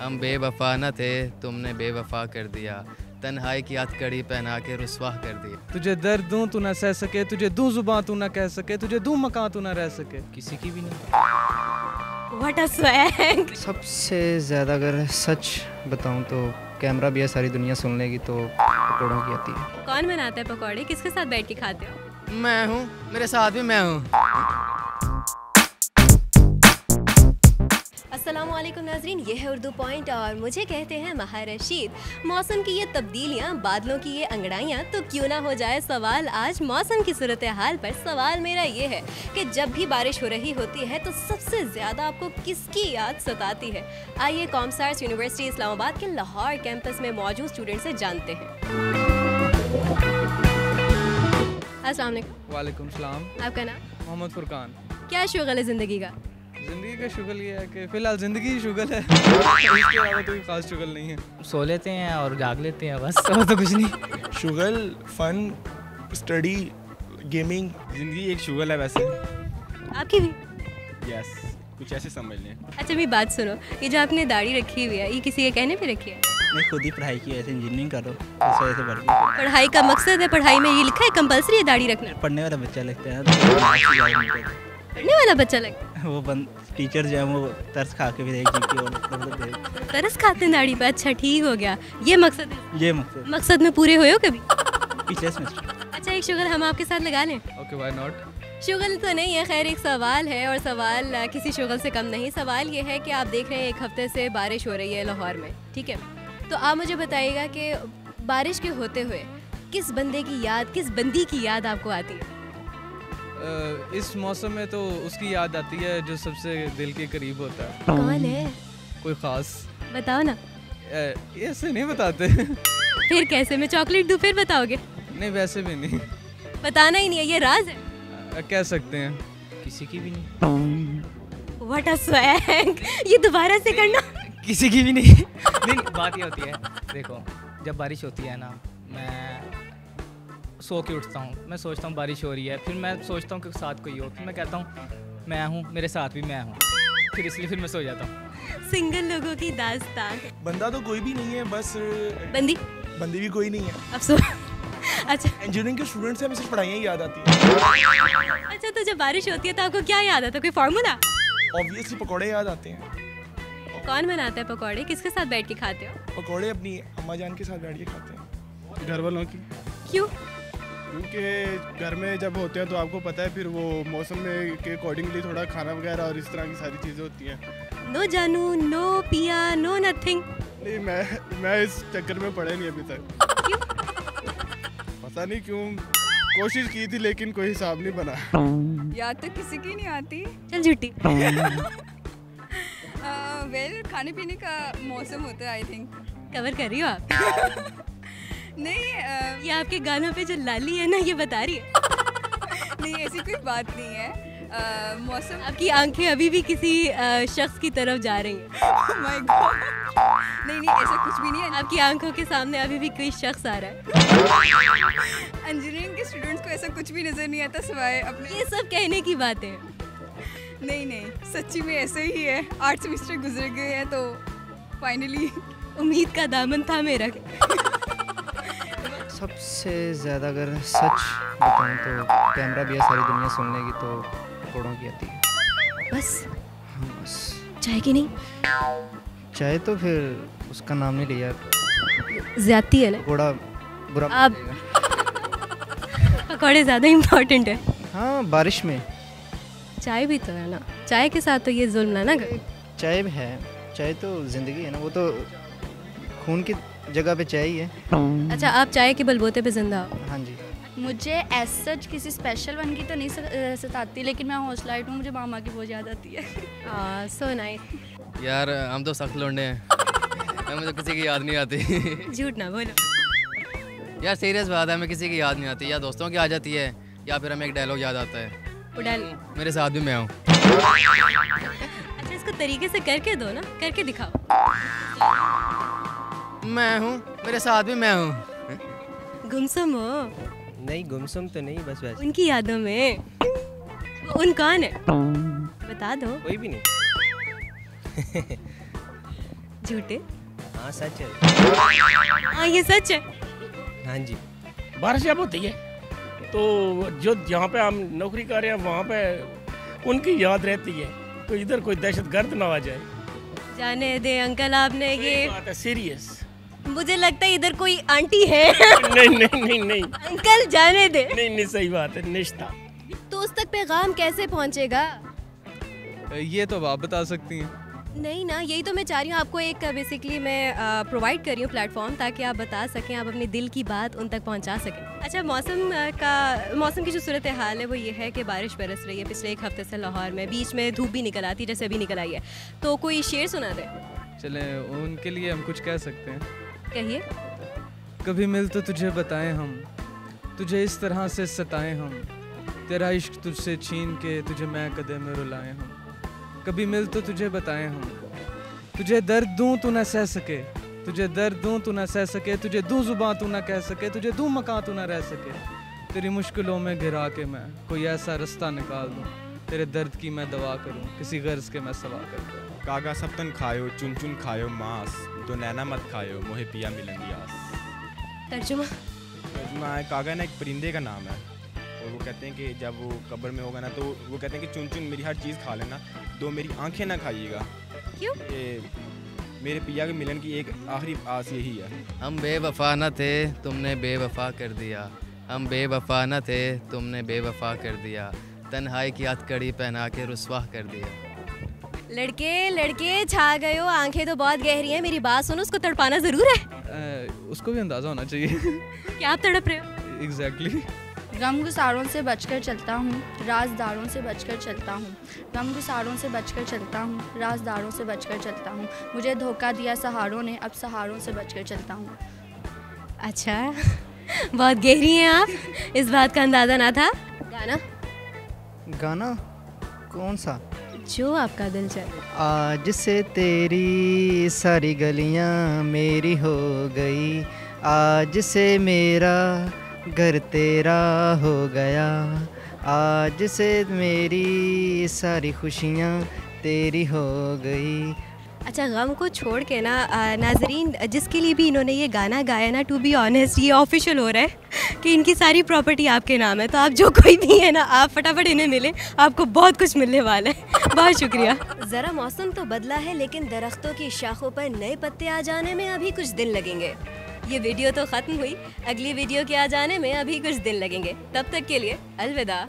हम बेवफा न थे, तुमने बेवफा कर दिया, तन्हाई की हथकड़ी पहना के रुस्वा कर दिया। तुझे दर्द दूं तू न सह सके, तुझे दूं जुबां तू न कह सके, तुझे दूं मकान तू न रह सके। किसी की भी नहीं। What a swag. सबसे ज़्यादा अगर सच बताऊं तो कैमरा भी है, सारी दुनिया सुन लेगी तो पकौड़ों की आती है। कौन बनाता है पकौड़े, किसके साथ बैठ के खाते हो? मैं हूँ, मेरे साथ भी मैं हूँ। अस्सलामुअलैकुम नाज़रीन, ये है उर्दू पॉइंट और मुझे कहते हैं महार रशीद। मौसम की ये तब्दीलियाँ, बादलों की ये अंगड़ाइयाँ, तो क्यों ना हो जाए सवाल आज मौसम की सूरत हाल पर। सवाल मेरा ये है कि जब भी बारिश हो रही होती है तो सबसे ज़्यादा आपको किसकी याद सताती है? आइए कॉमसार्स यूनिवर्सिटी इस्लामाबाद के लाहौर कैंपस में मौजूद स्टूडेंट से जानते हैं। अस्सलाम वालेकुम। वालेकुम सलाम। आपका नाम? मोहम्मद फुरकान। क्या शुगल है ज़िंदगी का? ज़िंदगी का शुगल ये है कि फ़िलहाल ज़िंदगी ही शुगल है, इसके अलावा कोई ख़ास शुगल नहीं है। सो लेते हैं और जाग लेते हैं, बस और तो कुछ नहीं। शुगल, फन, स्टडी, गेमिंग। ज़िंदगी एक शुगल है वैसे। आपकी भी? यस, कुछ ऐसे समझ लें। अच्छा मेरी बात सुनो, ये जो आपने दाढ़ी रखी हुई है ये किसी के कहने पे रखी है? मैं खुद ही पढ़ाई की, ऐसे इंजीनियरिंग करो, इस वजह से बढ़ गई। पढ़ाई का मकसद है, पढ़ाई में ये लिखा है कंपलसरी है दाढ़ी रखना? पढ़ने वाला बच्चा लगता है पढ़ने वाला बच्चा लगता है? वो टीचर जो है वो तरस खा के भी देगी और तरस खाते हैं दाढ़ी पे। अच्छा ठीक हो गया, ये मकसद है। ये मकसद में पूरे हुए हो कभी? पिछले सेमेस्टर। अच्छा एक शुगल हम आपके साथ लगा लें? Okay, why not. शुगल तो नहीं है, खैर एक सवाल है और सवाल किसी शुगल से कम नहीं। सवाल ये है कि आप देख रहे हैं एक हफ्ते से बारिश हो रही है लाहौर में, ठीक है? तो आप मुझे बताइएगा कि बारिश के होते हुए किस बंदे की याद, किस बंदी की याद आपको आती है? इस मौसम में तो उसकी याद आती है जो सबसे दिल के करीब होता है। कौन है? कोई ख़ास? बताओ ना। ऐसे नहीं बताते। फिर कैसे? मैं चॉकलेट दूँ फिर बताओगे? नहीं, वैसे भी नहीं। बताना ही नहीं है, ये राज है। कह सकते हैं। किसी की भी नहीं। What a swag. ये दोबारा से करना। किसी की भी नहीं। नहीं, बात ये होती है, देखो जब बारिश होती है ना, मैं सो के उठता हूँ, मैं सोचता हूँ बारिश हो रही है, फिर मैं सोचता हूँ कि साथ कोई हो, फिर मैं कहता हूँ मैं हूँ, मेरे साथ भी मैं हूँ, फिर इसलिए फिर मैं सो जाता हूँ। सिंगल लोगों की दास्तान। बंदा तो कोई भी नहीं है, बस बंदी? बंदी भी कोई नहीं है। अफसोस। अच्छा इंजीनियरिंग के स्टूडेंट से हमें सिर्फ पढ़ाइयाँ ही याद आती हैं। अच्छा, तो जब बारिश होती है तो आपको क्या याद आता है? कोई फार्मूला? ऑब्वियसली पकौड़े याद आते हैं। कौन बनाता है पकौड़े, किसके साथ बैठ के खाते हो? पकौड़े अपनी अम्मा जान के साथ बैठ के खाते हैं, घर वालों की। क्यों? क्योंकि घर में जब होते हैं तो आपको पता है, फिर वो मौसम में के अकॉर्डिंगली थोड़ा खाना वगैरह और इस तरह की सारी चीज़ें होती हैं। नो जानू, नो पिया, नो नथिंग। नहीं, मैं इस चक्कर में पढ़ा नहीं अभी तक। क्यों? पता नहीं क्यों, कोशिश की थी लेकिन कोई हिसाब नहीं बना। याद तो किसी की नहीं आती। चल झूठी। वेल खाने पीने का मौसम होता है, आई थिंक। कवर कर रही हो आप? नहीं ये आपके गानों पे जो लाली है ना, ये बता रही है। नहीं, ऐसी कोई बात नहीं है। मौसम। आपकी आंखें अभी भी किसी शख्स की तरफ जा रही हैं। My God. नहीं, ऐसा कुछ भी नहीं है। आपकी आंखों के सामने अभी भी कोई शख्स आ रहा है। इंजीनियरिंग के स्टूडेंट्स को ऐसा कुछ भी नज़र नहीं आता सिवाय अपने। ये सब कहने की बात है। नहीं, सच्ची में ऐसे ही है। 8 सेमेस्टर गुजर गए हैं तो फाइनली उम्मीद का दामन था मेरा। सबसे ज़्यादा अगर सच बताऊं तो कैमरा भी है, सारी दुनिया सुन लेगी तो पकौड़ों की आती है। बस हाँ बस। चाय की नहीं? चाहे तो फिर उसका नाम नहीं लिया, ज्यादती है ना? पकौड़ा बुरा आप लगेगा। पकौड़े ज़्यादा इम्पोर्टेंट है। हाँ, बारिश में चाय भी तो है ना, चाय के साथ तो ये जुल्म ना कर। चाय है, चाय तो ज़िंदगी है ना, वो तो खून की जगह पे चाय ही है। अच्छा, आप चाय के बलबोते पे जिंदा हो? हाँ जी। मुझे एज सच किसी स्पेशल वन की तो नहीं सताती, लेकिन मैं हौसलाइट हूँ, मुझे मामा की बहुत याद आती है। So nice. यार हम तो सख्त लौंडे हैं, मुझे किसी की याद नहीं आती। झूठ ना बोलो यार, सीरियस बात है, हमें किसी की याद नहीं आती। या दोस्तों की आ जाती है या फिर हमें एक डायलॉग याद आता है, उड़ाल। मेरे साथ भी मैं हूँ। अच्छा इसको तरीके से करके दो ना, करके दिखाओ। मैं हूँ, मेरे साथ भी मैं हूँ। गुमसुम हो? नहीं, गुमसुम तो नहीं, बस वैसे। उनकी यादों में। उन कौन है बता दो। कोई भी नहीं। झूठे? हाँ सच है। हाँ ये सच है। हाँ जी। बारिश जब होती है तो जो जहाँ पे हम नौकरी कर रहे हैं वहाँ पे उनकी याद रहती है, तो इधर कोई दहशतगर्द ना आ जाए। जाने दे अंकल, आपने ये बात है सीरियस। मुझे लगता है इधर कोई आंटी है। नहीं अंकल जाने दे। नहीं सही बात है, निश्ता। तो उस तक पैगाम कैसे पहुंचेगा? ये तो आप बता सकती हैं। नहीं ना, यही तो मैं चाह रही हूँ, आपको एक बेसिकली मैं प्रोवाइड कर रही हूँ प्लेटफॉर्म, ताकि आप बता सकें, आप अपने दिल की बात उन तक पहुँचा सकें। अच्छा, मौसम की जो सूरत हाल है वो ये है कि बारिश बरस रही है पिछले एक हफ्ते से लाहौर में, बीच में धूप भी निकल आती है जैसे अभी निकल आई है। तो कोई शेर सुना दे। चलें, उनके लिए हम कुछ कह सकते हैं। कहिए। कभी मिल तो तुझे बताएं हम, तुझे इस तरह से सताएं हम, तेरा इश्क तुझसे छीन के तुझे मैं कदे में रुलाएं हम। कभी मिल तो तुझे बताएं हम, तुझे दर्द दूं तू न सह सके, तुझे दर्द दूं तू न सह सके, तुझे दूं जुबां तू न कह सके, तुझे दूं मकान तू न रह सके। तेरी मुश्किलों में घिरा के मैं कोई ऐसा रास्ता निकाल दूं, तेरे दर्द की मैं दवा करूं, किसी गर्ज के मैं सवा कर। कागा सब तन खायो चुन चुन खायो मांस, दो नैना मत खायो मोहे पिया मिलेंगी आस। तर्जुमा है कागा ना एक परिंदे का नाम है, और वो कहते हैं कि जब वो कब्र में होगा ना तो वो कहते हैं कि चुन चुन मेरी हर चीज़ खा लेना, दो मेरी आंखें ना खाइएगा। क्यों? मेरे पिया के मिलन की एक आखिरी आस यही है। हम बेवफा न थे, तुमने बेवफा कर दिया। हम बेवफा न थे, तुमने बेवफा कर दिया। तन्हाई की हथकड़ी पहना के रुस्वा कर दिया। लड़के छा गए हो, आंखें तो बहुत गहरी हैं। मेरी बात सुनो, उसको तड़पाना ज़रूर है। उसको भी अंदाज़ा होना चाहिए। क्या आप तड़प रहे हो? एग्जैक्टली। गमगुसारों से बचकर चलता हूँ, राजदारों से बचकर चलता हूँ। गमगुसारों से बचकर चलता हूँ, राजदारों से बचकर चलता हूँ। मुझे धोखा दिया सहारों ने, अब सहारों से बचकर चलता हूँ। अच्छा, बहुत गहरी हैं आप, इस बात का अंदाज़ा ना था। गाना कौन सा? जो आपका दिल चाहे। आज से तेरी सारी गलियां मेरी हो गई, आज से मेरा घर तेरा हो गया, आज से मेरी सारी खुशियाँ तेरी हो गई। अच्छा, गम को छोड़ के ना नाजरीन, जिसके लिए भी इन्होंने ये गाना गाया ना, टू बी ऑनेस्ट ये ऑफिशियल हो रहा है कि इनकी सारी प्रॉपर्टी आपके नाम है। तो आप जो कोई भी है ना, आप फटाफट इन्हें मिले, आपको बहुत कुछ मिलने वाला है। बहुत शुक्रिया। ज़रा मौसम तो बदला है, लेकिन दरख्तों की शाखों पर नए पत्ते आ जाने में अभी कुछ दिन लगेंगे। ये वीडियो तो ख़त्म हुई, अगली वीडियो के आ जाने में अभी कुछ दिन लगेंगे। तब तक के लिए अलविदा।